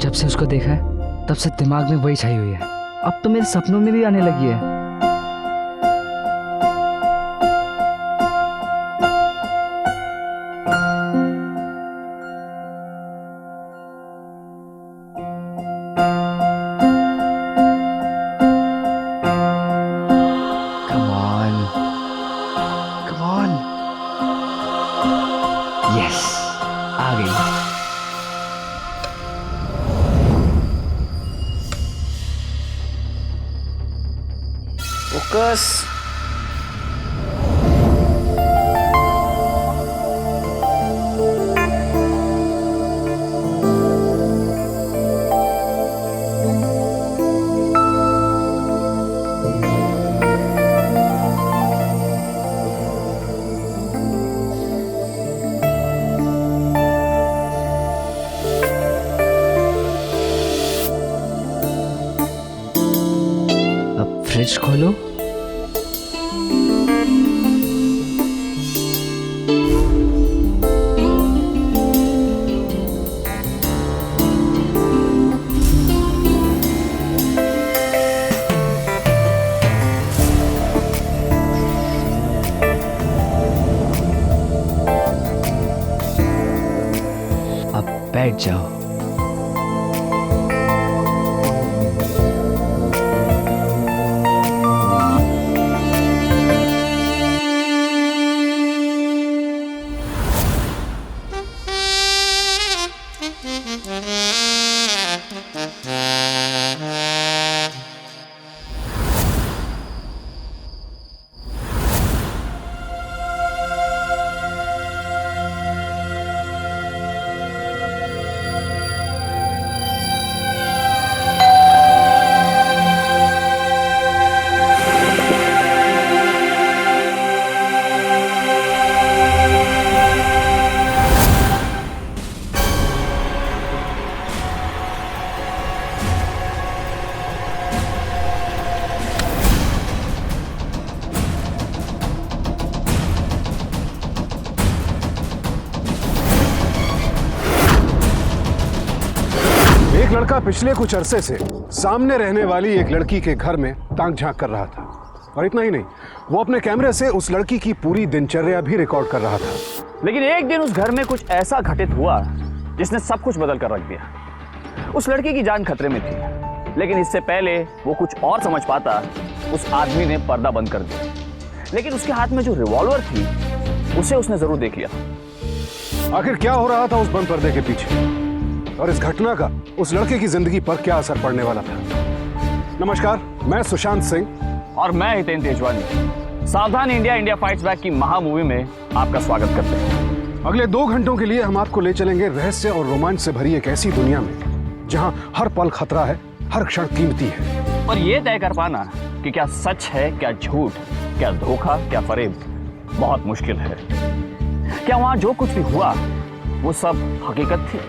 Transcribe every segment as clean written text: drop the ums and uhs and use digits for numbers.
जब से उसको देखा है तब से दिमाग में वही छाई हुई है। अब तो मेरे सपनों में भी आने लगी है। Come on, come on. Yes, आ गई। फोकस। अब फ्रिज खोलो। अब बैठ जाओ। एक लड़का पिछले कुछ अरसे से सामने रहने वाली एक लड़की के घर में ताक झांक कर रहा था, और इतना ही नहीं, वो अपने कैमरे से उस लड़की की पूरी दिनचर्या भी रिकॉर्ड कर रहा था। लेकिन एक दिन उस घर में कुछ ऐसा घटित हुआ जिसने सब कुछ बदल कर रख दिया। उस लड़की की जान खतरे में थी, लेकिन इससे पहले वो कुछ और समझ पाता, उस आदमी ने पर्दा बंद कर दिया। लेकिन उसके हाथ में जो रिवॉल्वर थी उसे उसने जरूर देख लिया। आखिर क्या हो रहा था उस बंद पर्दे के पीछे, और इस घटना का उस लड़के की जिंदगी पर क्या असर पड़ने वाला था। नमस्कार, मैं सुशांत सिंह और मैं हितेन तेजवानी सावधान इंडिया इंडिया फाइट्स बैक की महा मूवी में आपका स्वागत करते हैं। अगले 2 घंटों के लिए हम आपको ले चलेंगे रहस्य और रोमांच से भरी एक ऐसी दुनिया में जहां हर पल खतरा है, हर क्षण कीमती है। और ये तय कर पाना कि क्या सच है, क्या झूठ, क्या धोखा, क्या फरेब, बहुत मुश्किल है। क्या वहां जो कुछ भी हुआ वो सब हकीकत थी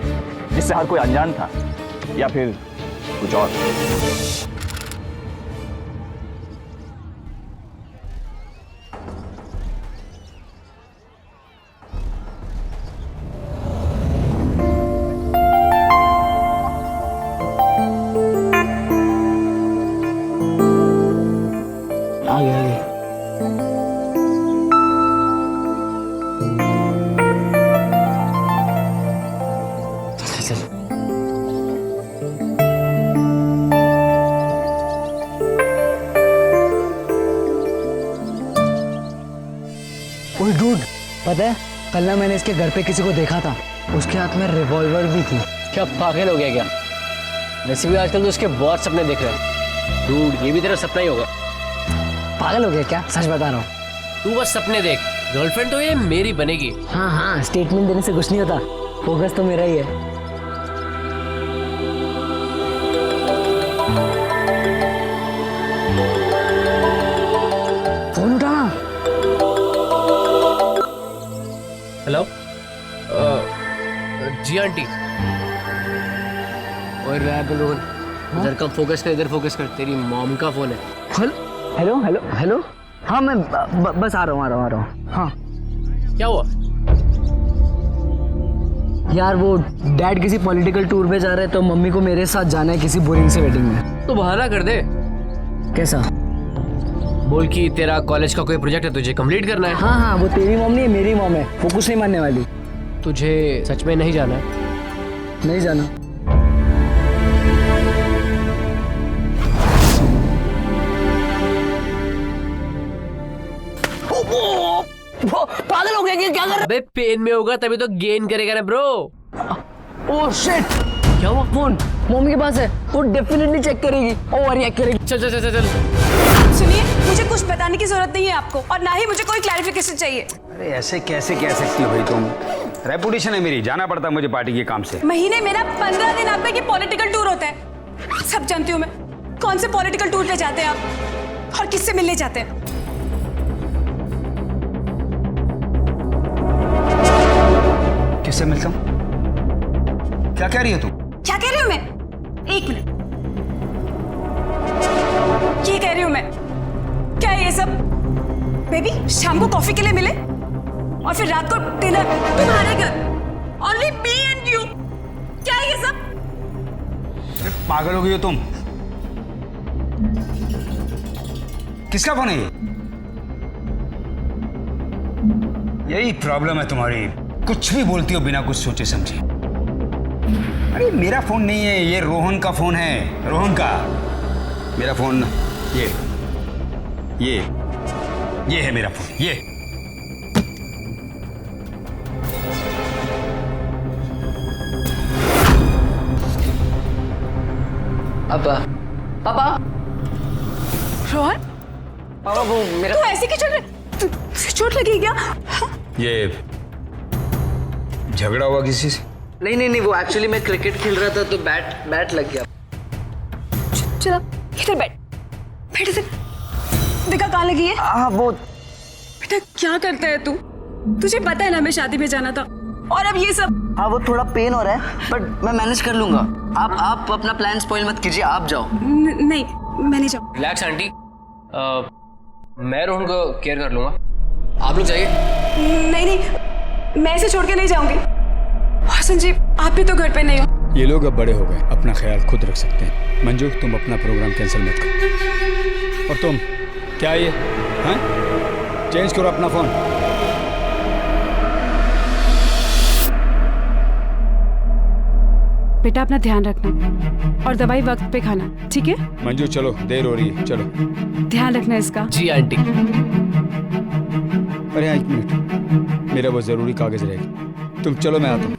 जिससे हर कोई अनजान था, या फिर कुछ और? आ गई। चल। ओए डूड, पता है कल ना मैंने इसके घर पे किसी को देखा था, उसके हाथ में रिवॉल्वर भी थी। क्या पागल हो गया क्या? वैसे भी आजकल तो उसके बहुत सपने देख रहे हैं। डूड, ये भी तेरा सपना ही होगा। पागल हो गया क्या? सच बता रहा हूँ। तू बस सपने देख, गर्लफ्रेंड तो ये मेरी बनेगी। हाँ हाँ, स्टेटमेंट देने से कुछ नहीं होता, फोकस तो मेरा ही है। फोन उठाना। हेलो, जी आंटी। और रहा बलून, इधर कम फोकस कर, इधर फोकस कर, तेरी मॉम का फोन है। Hello hello hello. हाँ मैं बस आ रहा हूँ। हाँ क्या हुआ? यार वो डैड किसी पॉलिटिकल टूर पे जा रहे हैं तो मम्मी को मेरे साथ जाना है किसी बोरिंग से वेडिंग में। तो बहाना कर दे, कैसा? बोल कि तेरा कॉलेज का कोई प्रोजेक्ट है, तुझे कंप्लीट करना है। हाँ हाँ, वो तेरी मॉम नहीं है, मेरी मॉम है, वो कुछ नहीं मानने वाली। तुझे सच में नहीं जाना है? नहीं जाना। पागल हो गया क्या कर? अबे पेन में होगा तभी तो गेन करेगा ना ब्रो। ओह शिट, क्या हुआ? फोन मॉम के पास है, वो डेफिनेटली चेक करेगी, ओवर रिएक्ट करेगी। चल चल चल चल। सुनिए, मुझे कुछ बताने की जरूरत नहीं है आपको, और ना ही मुझे कोई क्लैरिफिकेशन चाहिए। अरे ऐसे कैसे कह सकती हो भाई तुम? रेपुटेशन है मेरी, जाना पड़ता है मुझे पार्टी के काम से। महीने में ना 15 दिन आप पे पॉलिटिकल टूर होता है, सब जानती हूँ मैं। कौन से पॉलिटिकल टूर पे जाते हैं आप, और किससे मिलने जाते हैं? किससे मिलता हूँ? क्या कह रही हो तुम? क्या कह रही हूँ मैं? एक मिनट, ये कह रही हूँ मैं, क्या है ये सब? बेबी शाम को कॉफी के लिए मिले और फिर रात को डिनर तुम्हारे घर, ओनली मी एंड यू। क्या है ये सब? अरे पागल हो गई हो तुम? किसका फोन है ये? यही प्रॉब्लम है तुम्हारी, कुछ भी बोलती हो बिना कुछ सोचे समझे। अरे मेरा फोन नहीं है ये, रोहन का फोन है, रोहन का। मेरा फोन ये है मेरा फोन, ये। पापा पापा रोहन, पापा वो मेरा तू ऐसे क्यों चल रहा है? चोट लगी क्या? ये झगड़ा हुआ किसी से? नहीं नहीं नहीं, वो एक्चुअली मैं क्रिकेट खेल रहा था तो बैट लग गया। चलो इधर बैठ, बैठ इधर। देखा कहाँ लगी है? हाँ वो बेटा क्या करता है तू? तुझे पता है ना मैं शादी में जाना था, और अब ये सब। हाँ वो थोड़ा पेन हो रहा है बट मैं मैनेज कर लूंगा। आप अपना प्लान स्पॉइल मत कीजिए, आप जाओ। नहीं मैं नहीं जाऊँ। रिलैक्स आंटी, मैं रोहन को केयर कर लूंगा, आप लोग जाइए। नहीं नहीं, मैं इसे छोड़ के नहीं जाऊंगी। संजीव आप भी तो घर पे नहीं हो। ये लोग अब बड़े हो गए, अपना ख्याल खुद रख सकते हैं। मंजू तुम अपना प्रोग्राम कैंसिल मत करो। और तुम क्या ये, हाँ, चेंज करो अपना फोन। बेटा अपना ध्यान रखना और दवाई वक्त पे खाना, ठीक है? मंजू चलो, देर हो रही है, चलो। ध्यान रखना इसका। जी आंटी। अरे हाँ, 1 मिनट, मेरा वो जरूरी कागज रहेगा। तुम चलो, मैं आता हूँ।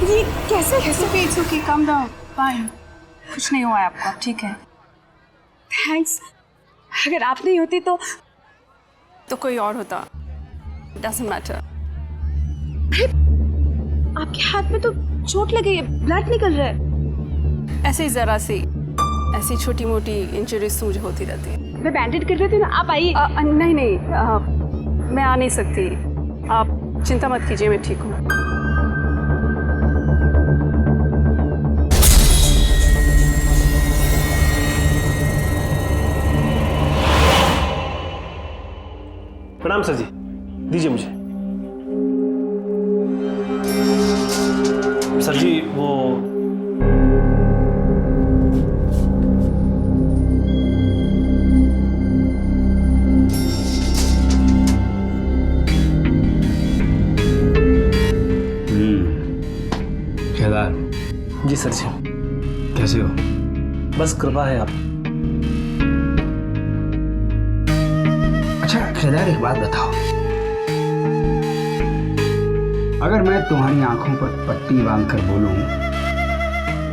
ये कैसे पेट सुखी? कम डाउन, फाइन, कुछ नहीं हुआ है आपको, ठीक है? थैंक्स। अगर आप नहीं होती तो कोई और होता। Doesn't matter. आपके हाथ में तो चोट लगी है, ब्लड निकल रहा है। ऐसे ही जरा सी ऐसी छोटी मोटी इंजरीज तो मुझे होती रहती है। मैं बैंडेज कर रही थी ना, आप आइए। नहीं नहीं, मैं आ नहीं सकती, आप चिंता मत कीजिए, मैं ठीक हूँ। प्रणाम सर जी, दीजिए मुझे। सर जी वो केदार। जी सर जी। कैसे हो? बस कृपा है आप। केदार, एक बात बताओ, अगर मैं तुम्हारी आंखों पर पट्टी बांधकर बोलूं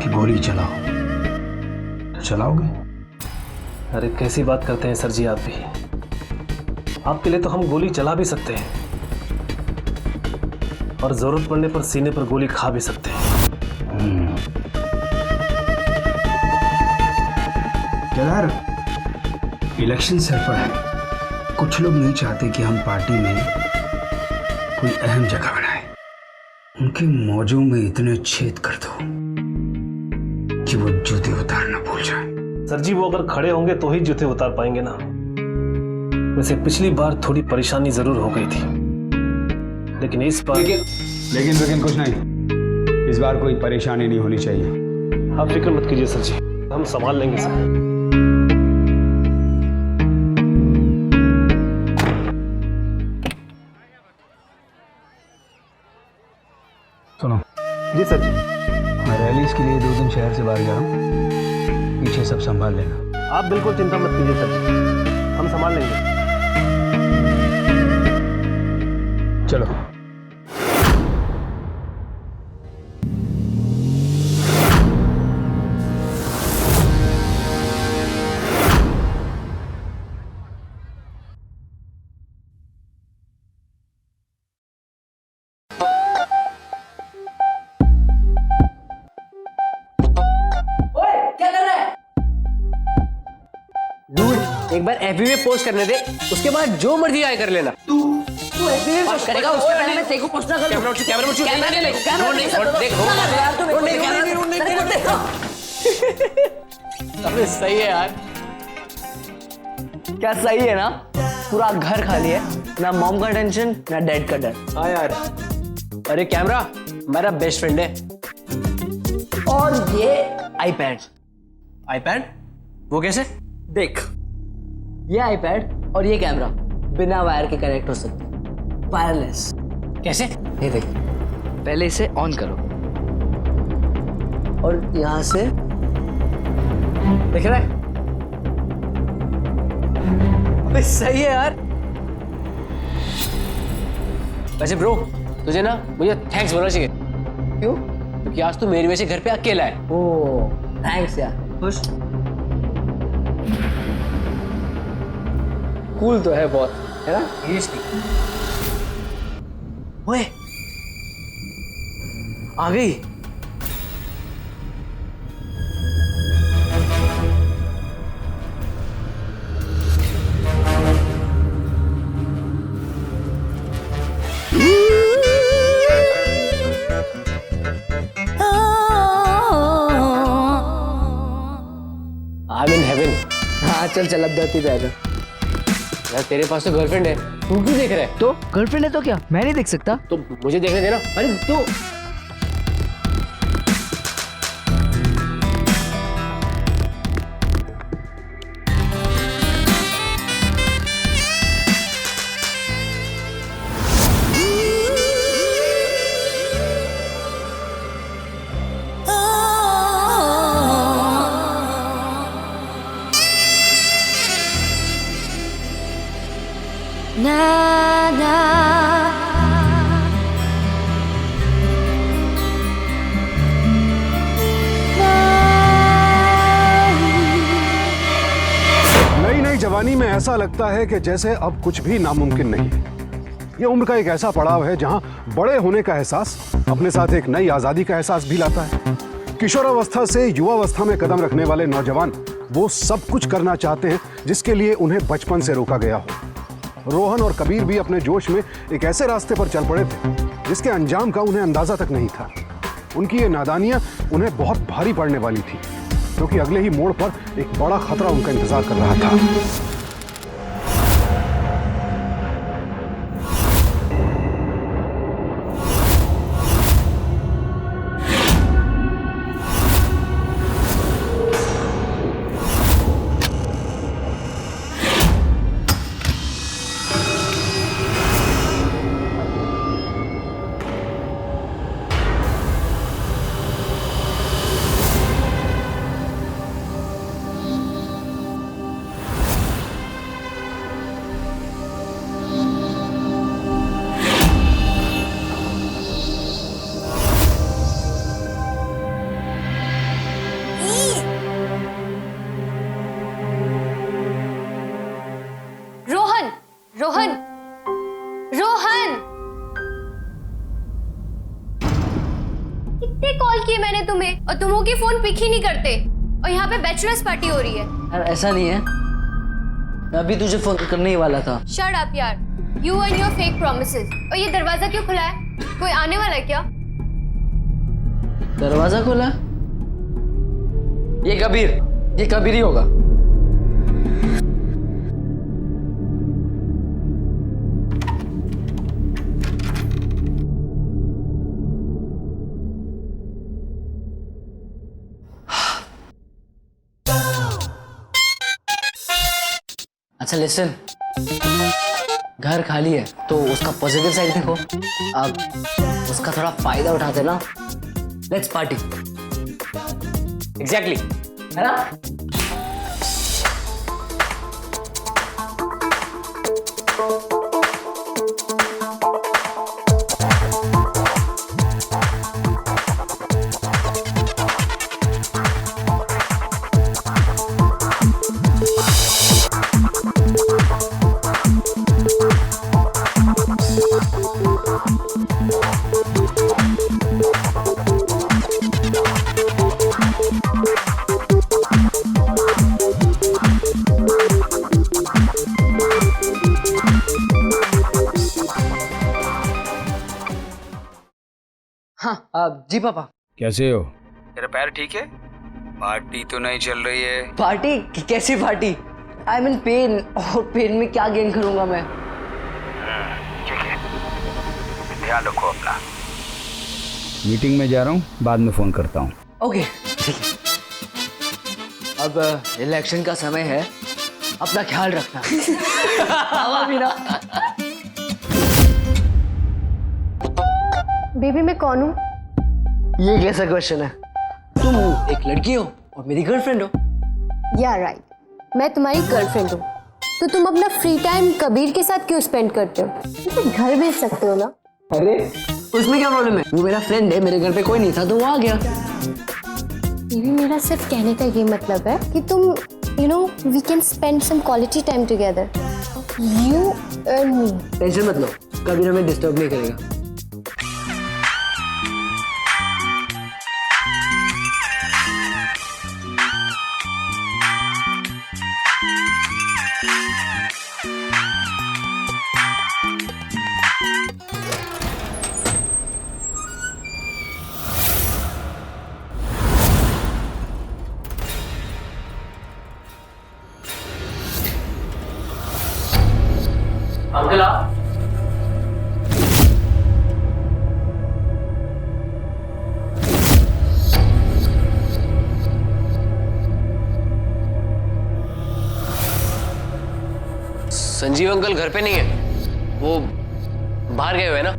कि गोली चलाओ तो चलाओगे? अरे कैसी बात करते हैं सर जी आप भी। आपके लिए तो हम गोली चला भी सकते हैं और जरूरत पड़ने पर सीने पर गोली खा भी सकते हैं। केदार, इलेक्शन सर पर है, कुछ लोग नहीं चाहते कि हम पार्टी में कोई अहम जगह बनाए। उनके मौजों में इतने छेद कर दो कि वो जूते उतारना भूल जाए। सर जी वो अगर खड़े होंगे तो ही जूते उतार पाएंगे ना। वैसे पिछली बार थोड़ी परेशानी जरूर हो गई थी, लेकिन इस बार लेकिन कुछ नहीं, इस बार कोई परेशानी नहीं होनी चाहिए। आप फिक्र मत कीजिए सर जी, हम संभाल लेंगे सर। सुनो जी सर जी। मैं रैलीज के लिए 2 दिन शहर से बाहर जा रहा हूँ, पीछे सब संभाल लेना। आप बिल्कुल चिंता मत कीजिए सर जी, हम संभाल लेंगे। चलो। एक बार एफबी में पोस्ट करने दे, उसके बाद जो मर्जी आए कर लेना। तू एफबी में पोस्ट करेगा, उसके पहले मैं तेरे को पोस्ट ना करूं। कैमरा उठ, कैमरा देख। अबे सही है यार। क्या सही है ना? पूरा घर खाली है, ना मॉम का टेंशन ना डैड का डर। हाँ यार। अरे कैमरा मेरा बेस्ट फ्रेंड है। और ये आईपैड। आईपैड? वो कैसे? देख, ये आईपैड और ये कैमरा बिना वायर के कनेक्ट हो सकते, वायरलेस। कैसे? ये देख, पहले इसे ऑन करो और यहाँ से दिख रहा है? अबे सही है यार। वैसे ब्रो, तुझे ना मुझे थैंक्स बोलना चाहिए। क्यों? क्योंकि आज तू मेरी वजह से घर पे अकेला है। ओह थैंक्स यार। खुश? कूल तो है बहुत, है ना? ओए, आ गई। I'm in heaven। हाँ चल चल, अब धरती पे आजा। यार तेरे पास तो गर्लफ्रेंड है, तू क्यों देख रहा है? तो गर्लफ्रेंड है तो क्या, मैं नहीं देख सकता? तो मुझे देखने देना। अरे तो नई नई जवानी में ऐसा लगता है कि जैसे अब कुछ भी नामुमकिन नहीं है। ये उम्र का एक ऐसा पड़ाव है जहां बड़े होने का एहसास अपने साथ एक नई आजादी का एहसास भी लाता है। किशोरावस्था से युवावस्था में कदम रखने वाले नौजवान वो सब कुछ करना चाहते हैं जिसके लिए उन्हें बचपन से रोका गया हो। रोहन और कबीर भी अपने जोश में एक ऐसे रास्ते पर चल पड़े थे जिसके अंजाम का उन्हें अंदाजा तक नहीं था। उनकी ये नादानियां उन्हें बहुत भारी पड़ने वाली थी, क्योंकि अगले ही मोड़ पर एक बड़ा खतरा उनका इंतजार कर रहा था। की है मैंने तुम्हें और तुम हो कि फोन पिक ही नहीं करते और यहाँ पे बैचलर्स पार्टी हो रही है। यार ऐसा नहीं है, मैं अभी तुझे फोन करने ही वाला था। शट अप यार, you and your fake promises. और ये दरवाजा क्यों खुला है? कोई आने वाला है क्या? दरवाजा खोला? ये कबीर ही होगा। अच्छा लिसन, घर खाली है तो उसका पॉजिटिव साइड देखो। अब उसका थोड़ा फायदा उठाते ना, लेट्स पार्टी। एग्जैक्टली, है ना? हाँ जी पापा। कैसे हो? तेरा पैर ठीक है? पार्टी तो नहीं चल रही है? पार्टी? कैसी पार्टी? आई मीन पेन, और पेन में क्या गेन करूंगा मैं? ठीक है, ध्यान रखो अपना। मीटिंग में जा रहा हूँ, बाद में फोन करता हूँ। ओके ठीक है। अब इलेक्शन का समय है, अपना ख्याल रखना। हवा भी ना। बेबी मैं कौन हूँ? ये कैसा क्वेश्चन है? तुम एक लड़की हो और मेरी गर्लफ्रेंड हो। या राइट, मैं तुम्हारी गर्लफ्रेंड हूँ। तो तुम अपना फ्री टाइम कबीर के साथ क्यों स्पेंड करते हो? तुम घर भेज सकते हो ना? अरे उसमें क्या प्रॉब्लम है? वो मेरा फ्रेंड है, मेरे घर पे कोई नहीं था तो वो आ गया। बेबी मेरा सिर्फ कहने का ये मतलब है कि तुम we can spend some quality time together, you and me. Tension मत लो, कबीर हमें डिस्टर्ब नहीं करेगा। अंकल आप? संजीव अंकल घर पे नहीं है, वो बाहर गए हुए हैं ना?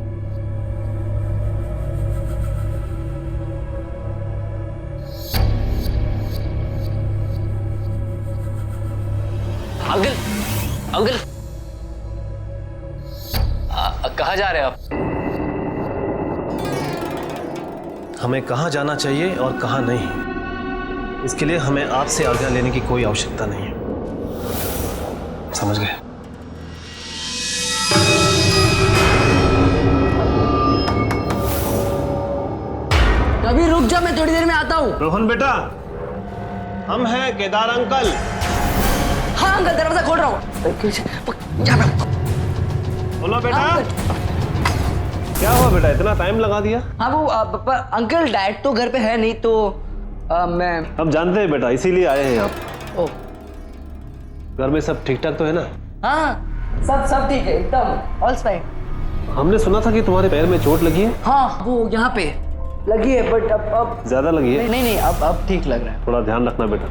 अंकल अंकल कहाँ जा रहे हैं आप? हमें कहाँ जाना चाहिए और कहाँ नहीं, इसके लिए हमें आपसे आज्ञा लेने की कोई आवश्यकता नहीं है, समझ गए? कभी रुक जा, मैं थोड़ी देर में आता हूँ। रोहन बेटा, हम हैं केदार अंकल। हाँ अंकल, दरवाजा खोल रहा हूँ। बोलो बेटा, क्या हुआ बेटा, इतना टाइम लगा दिया? हाँ वो अंकल डैड तो घर पे है नहीं तो मैं। हम जानते हैं बेटा, इसीलिए आए हैं आप। ओ घर में सब ठीक ठाक तो है ना? हाँ सब ठीक है, एकदम ऑल फाइन। हमने सुना था कि तुम्हारे पैर में चोट लगी है। हाँ वो यहाँ पे लगी है, बट अब ज्यादा लगी है? नहीं अब ठीक लग रहा है। थोड़ा ध्यान रखना बेटा।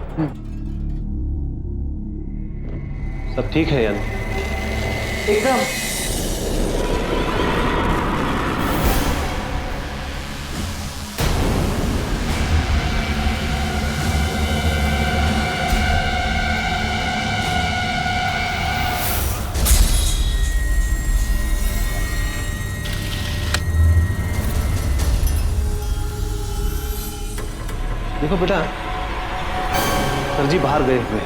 सब ठीक है यानी? एकदम। देखो बेटा, सर जी बाहर गए हुए,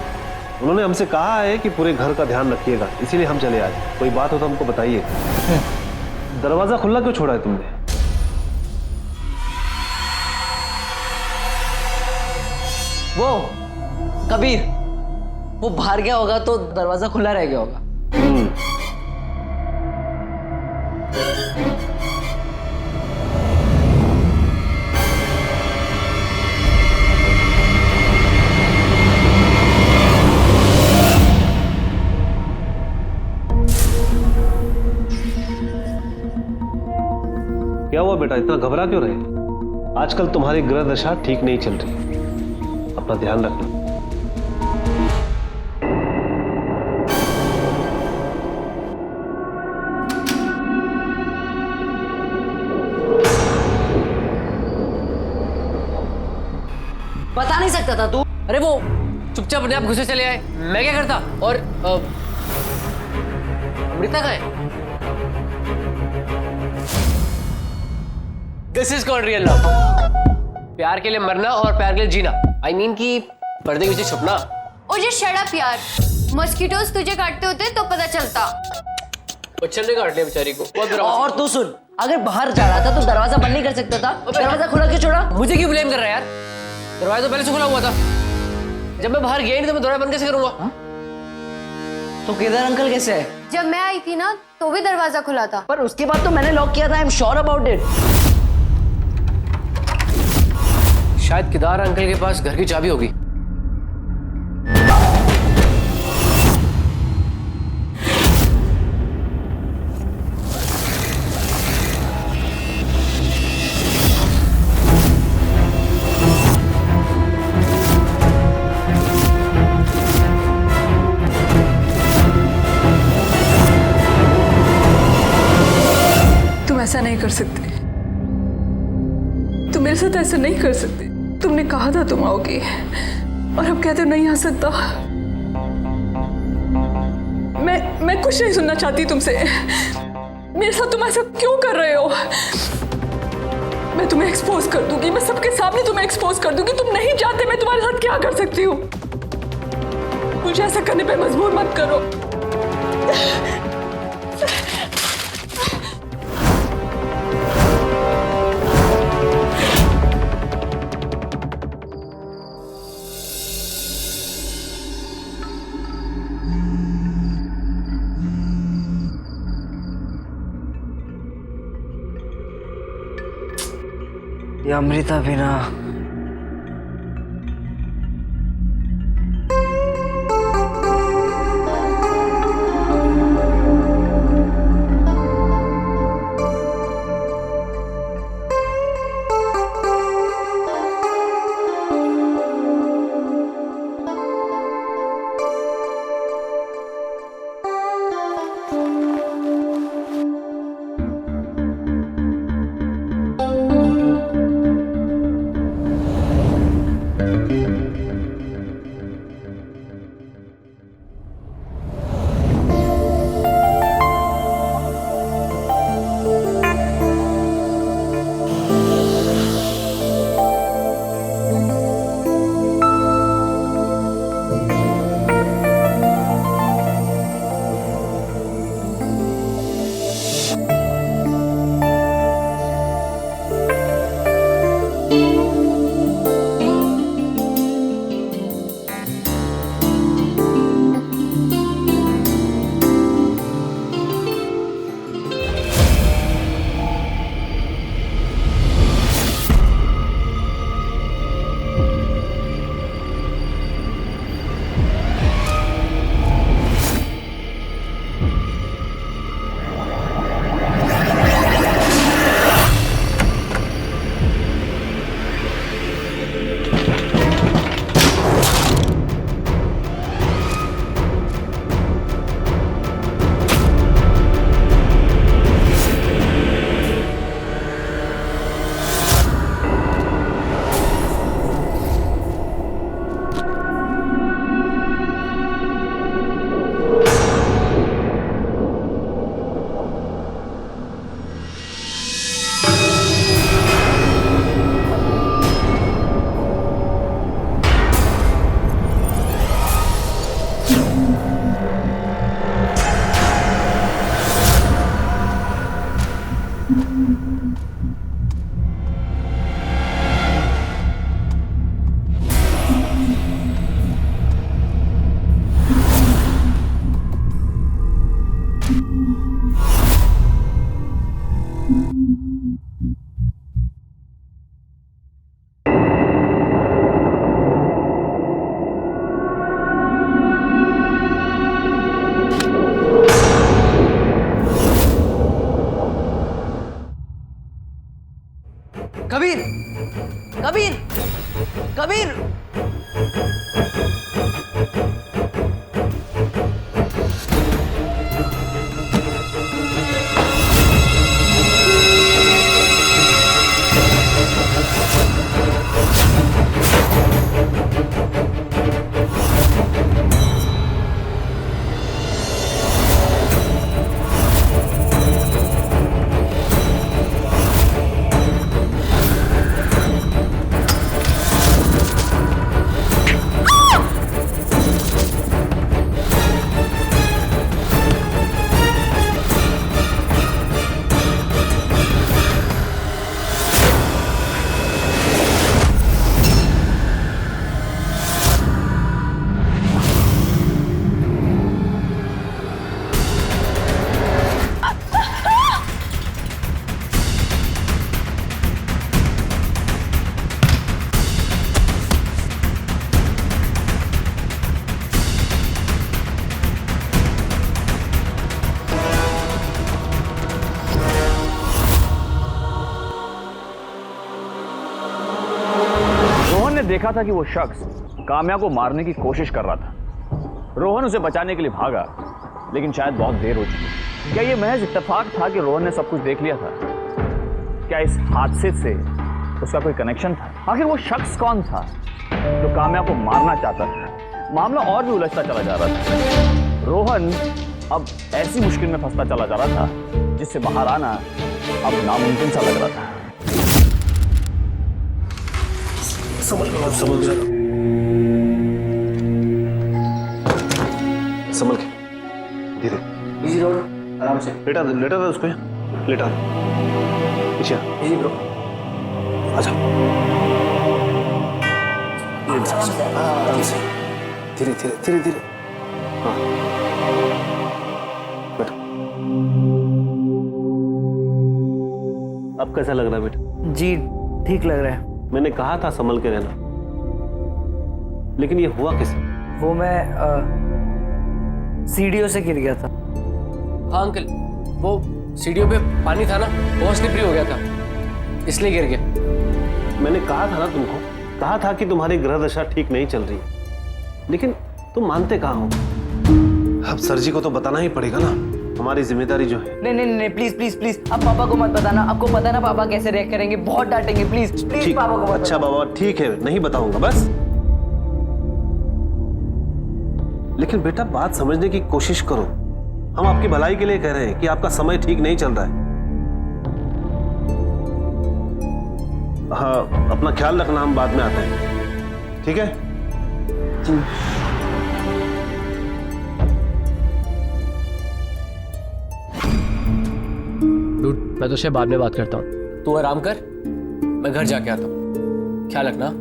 उन्होंने हमसे कहा है कि पूरे घर का ध्यान रखिएगा, इसीलिए हम चले आए। कोई बात हो तो हमको बताइए। दरवाजा खुला क्यों छोड़ा है तुमने? वो कबीर, वो बाहर गया होगा तो दरवाजा खुला रह गया होगा। क्या हुआ बेटा, इतना घबरा क्यों रहे? आजकल तुम्हारी ग्रह दशा ठीक नहीं चल रही, अपना ध्यान रखना। बता नहीं सकता था तू? अरे वो चुपचाप अपने आप घुसे चले आए, मैं क्या करता? और अमृता कहाँ है? This is called real love. प्यार के लिए मरना और प्यार के लिए जीना। आई मीन कि पर्दे के पीछे छुपना। और ये शट अप यार, मस्कीटोज तुझे काटते होते तो पता चलता। बच्चन ने काट लिया बेचारी को, बहुत बुरा। और तू सुन, अगर बाहर जा रहा था तो दरवाजा बंद नहीं कर सकता था? दरवाजा खुला क्यों छोड़ा? मुझे क्यों ब्लेम कर रहा है यार? दरवाजा तो पहले से खुला हुआ था। जब मैं बाहर गया नहीं तो मैं दरवाजा बंद कैसे करूंगा? तो केदार अंकल कैसे है? जब मैं आई थी ना तो भी दरवाजा खुला था। पर उसके बाद तो मैंने लॉक किया था। I am sure about it. शायद केदार अंकल के पास घर की चाबी होगी। तुम ऐसा नहीं कर सकते, तुम मेरे साथ ऐसा नहीं कर सकते। तुमने कहा था तुम आओगे और अब कहते हो नहीं आ सकता। मैं कुछ नहीं सुनना चाहती तुमसे। मेरे साथ तुम ऐसा क्यों कर रहे हो? मैं तुम्हें एक्सपोज कर दूंगी, मैं सबके सामने तुम्हें एक्सपोज कर दूंगी। तुम नहीं जानते मैं तुम्हारे साथ क्या कर सकती हूँ। मुझे ऐसा करने पे मजबूर मत करो। ये अमृता भी ना। कबीर, कबीर, कबीर। देखा था कि वो शख्स काम्या को मारने की कोशिश कर रहा था। रोहन उसे बचाने के लिए भागा, लेकिन शायद बहुत देर हो चुकी। क्या ये महज इत्तेफाक था कि रोहन ने सब कुछ देख लिया था? क्या इस हादसे से उसका कोई कनेक्शन था? आखिर वो शख्स कौन था जो काम्या को मारना चाहता था? मामला और भी उलझता चला जा रहा था। रोहन अब ऐसी मुश्किल में फंसता चला जा रहा था जिससे बाहर आना अब नामुमकिन सा लग रहा था। समझ के धीरे। इजी रोड, आराम से। लेटा था उसको, लेटा पीछे। Easy bro. आजा। आराम से, धीरे धीरे धीरे धीरे। हाँ, बैठो। अब कैसा लग रहा है बेटा? जी ठीक लग रहा है। मैंने कहा था संभल के रहना, लेकिन ये हुआ कैसे? वो मैं सीढ़ियों से गिर गया था। हाँ अंकल, वो सीढ़ियों पे पानी था ना, बहुत स्लिपरी हो गया था, इसलिए गिर गया। मैंने कहा था ना तुमको, कहा था कि तुम्हारी ग्रह दशा ठीक नहीं चल रही, लेकिन तुम मानते कहाँ हो? अब सर जी को तो बताना ही पड़ेगा ना, हमारी जिम्मेदारी जो है। नहीं नहीं नहीं, प्लीज प्लीज प्लीज, अब पापा को मत बताना। आपको पता है ना पापा कैसे रिएक्ट करेंगे, बहुत डांटेंगे। प्लीज प्लीज पापा को मत। अच्छा बाबा ठीक है, नहीं बताऊंगा बस। लेकिन बेटा बात समझने की कोशिश करो, हम आपकी भलाई के लिए कह रहे हैं कि आपका समय ठीक नहीं चल रहा है। हाँ, अपना ख्याल रखना, हम बाद में आते हैं, ठीक है? डूड, मैं तुझसे बाद में बात करता हूँ, तू आराम कर, मैं घर जाके आता हूँ, ख्याल रखना।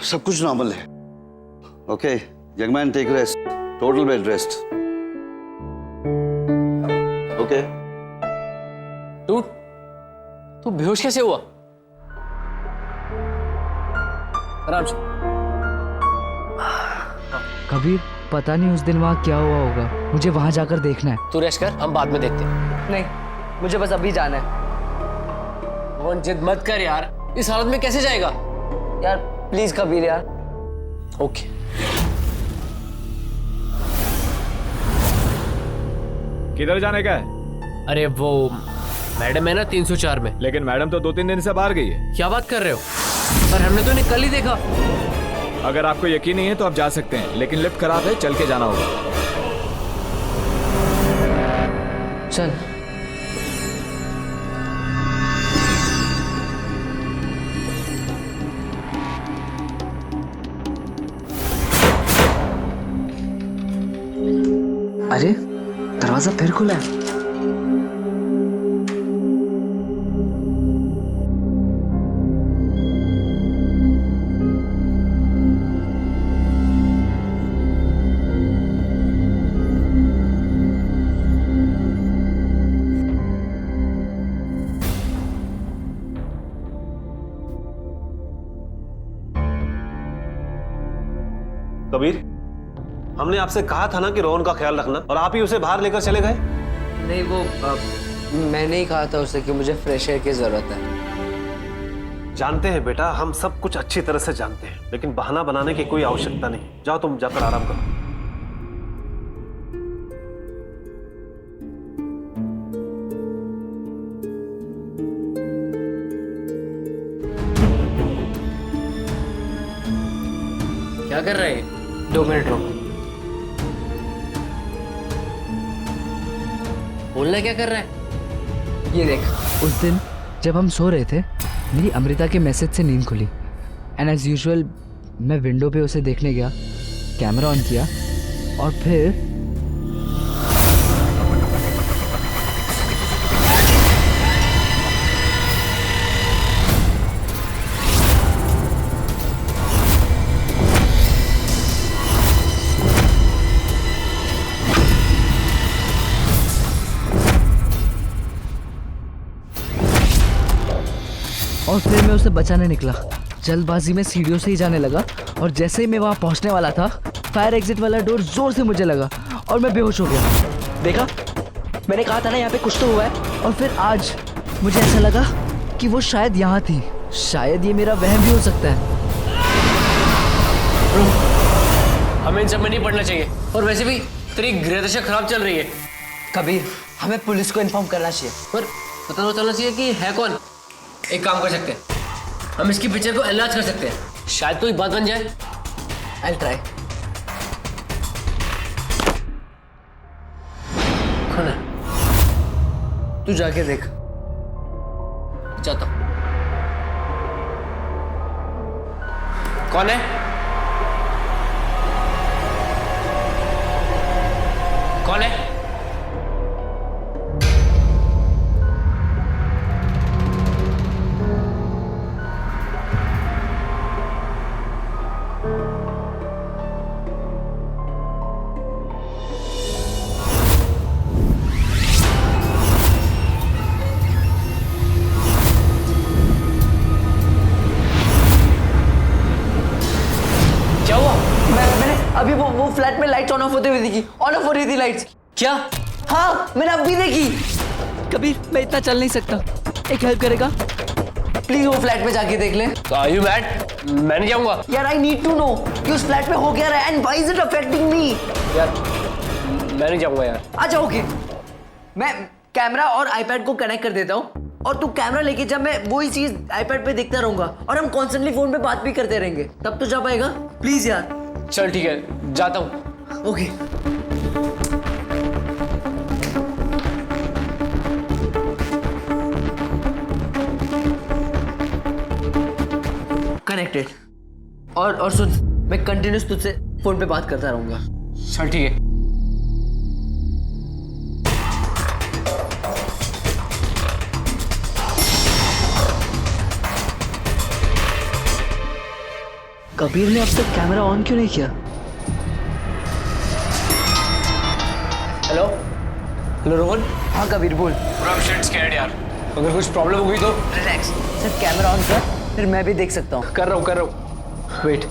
सब कुछ नॉर्मल है। Okay, young man take rest, total bed rest. Okay. तू बेहोश कैसे हुआ? आराम से। कबीर, पता नहीं उस दिन वहाँ क्या हुआ होगा, मुझे वहाँ जाकर देखना है। तू रेस्ट कर, हम बाद में देखते हैं। नहीं, मुझे बस अभी जाना है। रोहन जिद मत कर यार, इस हालत में कैसे जाएगा? यार प्लीज कबीर यार। ओके। किधर जाने का है? अरे वो मैडम है ना 304 में। लेकिन मैडम तो 2-3 दिन से बाहर गई है। क्या बात कर रहे हो? पर हमने तो इन्हें कल ही देखा। अगर आपको यकीन नहीं है तो आप जा सकते हैं, लेकिन लिफ्ट खराब है, चल के जाना होगा। चल। अरे दरवाजा फिर खुला है। कबीर, हमने आपसे कहा था ना कि रोहन का ख्याल रखना, और आप ही उसे बाहर लेकर चले गए। नहीं, वो मैंने ही कहा था उसे कि मुझे फ्रेश एयर की जरूरत है। जानते हैं बेटा, हम सब कुछ अच्छी तरह से जानते हैं, लेकिन बहाना बनाने की कोई आवश्यकता नहीं। जाओ, तुम जाकर आराम करो। क्या कर रहे हैं? 2 मिनट रुक। बोलना क्या कर रहा है? ये देख, उस दिन जब हम सो रहे थे, मेरी अमृता के मैसेज से नींद खुली, एंड एज यूजुअल मैं विंडो पे उसे देखने गया, कैमरा ऑन किया, और फिर मैं उसे बचाने निकला। जल्दबाजी में सीढ़ियों से ही जाने लगा, और जैसे ही मैं वहां पहुंचने वाला था, फायर एग्जिट वाला डोर जोर से मुझे लगा और मैं बेहोश हो गया। देखा, मैंने कहा था ना यहाँ पे कुछ तो हुआ है। और फिर आज मुझे ऐसा लगा कि वो शायद यहाँ थी। शायद ये मेरा वहम भी हो सकता है। हमें इन सब में नहीं पड़ना चाहिए, और वैसे भी तेरी गृहदशा खराब चल रही है। कबीर, हमें पुलिस को इन्फॉर्म करना चाहिए। पर पता तो चलना चाहिए कि है कौन। एक काम कर सकते हैं, हम इसकी पिक्चर को इलाज कर सकते हैं, शायद कोई बात बन जाए। I'll try. कौन है? तू जाके देख। जाता हूं। कौन है? कौन है? अभी वो फ्लैट में लाइट्स ऑन ऑफ होते हुए दिखी। ऑन ऑफ हो रही थी लाइट्स। क्या? हाँ, मैंने अभी देखी। कबीर, मैं इतना चल नहीं सकता, एक हेल्प करेगा? प्लीज वो फ्लैट में जाके देख ले। Are you mad? मैं नहीं जाऊंगा। यार, आई नीड टू नो कि उस फ्लैट में हो क्या रहा है, and why is it affecting मी। यार मैं नहीं जाऊंगा यार। अच्छा ओके, मैं कैमरा और आईपैड को कनेक्ट कर देता हूँ, और तू कैमरा लेके जा, मैं वही चीज आईपैड पे देखता रहूंगा, और हम कॉन्स्टेंटली फोन पे बात भी करते रहेंगे। तब तो जा पाएगा? प्लीज यार। चल ठीक है, जाता हूँ। ओके। कनेक्टेड। और सुन, मैं कंटिन्यूस तुझसे फोन पे बात करता रहूंगा। चल ठीक है। कबीर ने अब तक कैमरा ऑन क्यों नहीं किया? Hello, hello Rohan. हाँ कबीर बोल। I'm shit scared यार। अगर कुछ प्रॉब्लम हो गई तो? रिलैक्स, सिर्फ कैमरा ऑन कर, फिर मैं भी देख सकता हूँ। कर रहा हूँ। वेट।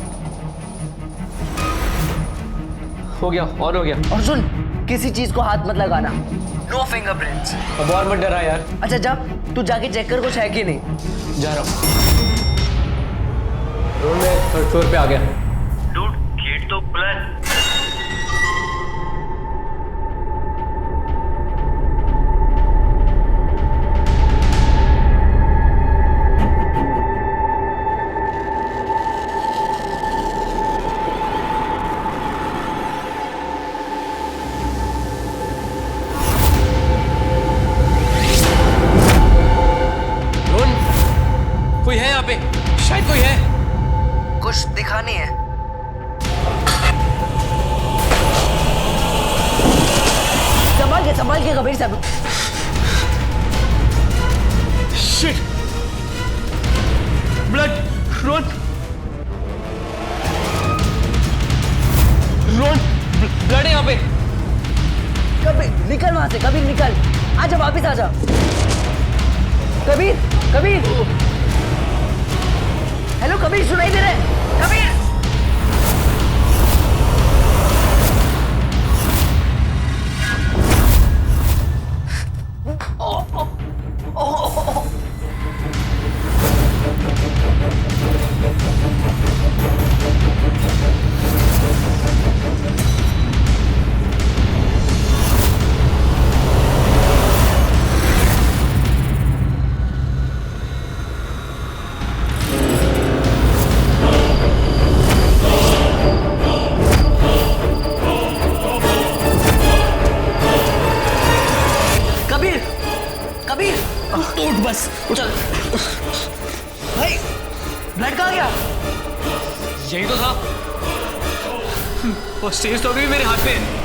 हो गया, ऑन हो गया। और सुन, किसी चीज को हाथ मत लगाना। No fingerprints. अब और मत डरा यार। अच्छा जा, तू जाके चेक कर कुछ है कि नहीं। जा रहा हूँ। रोहन मैं 3rd फ्लोर पे आ गया। डूड गेट तो खुला है। कोई है यहाँ पे? शायद कोई है। कुछ दिखा नहीं है। संभाल के कबीर साहब। शिट। ब्लड। रोहन ब्लड है यहाँ पे। कबीर निकल वहां से, कबीर निकल। आजा वापिस आजा। कबीर। हेलो कबीर, सुनाई दे रहा है? कबीर। उठ बस, चल। भाई ब्लड कहाँ गया? यही तो था। और स्टेज तो अभी भी मेरे हाथ पे है।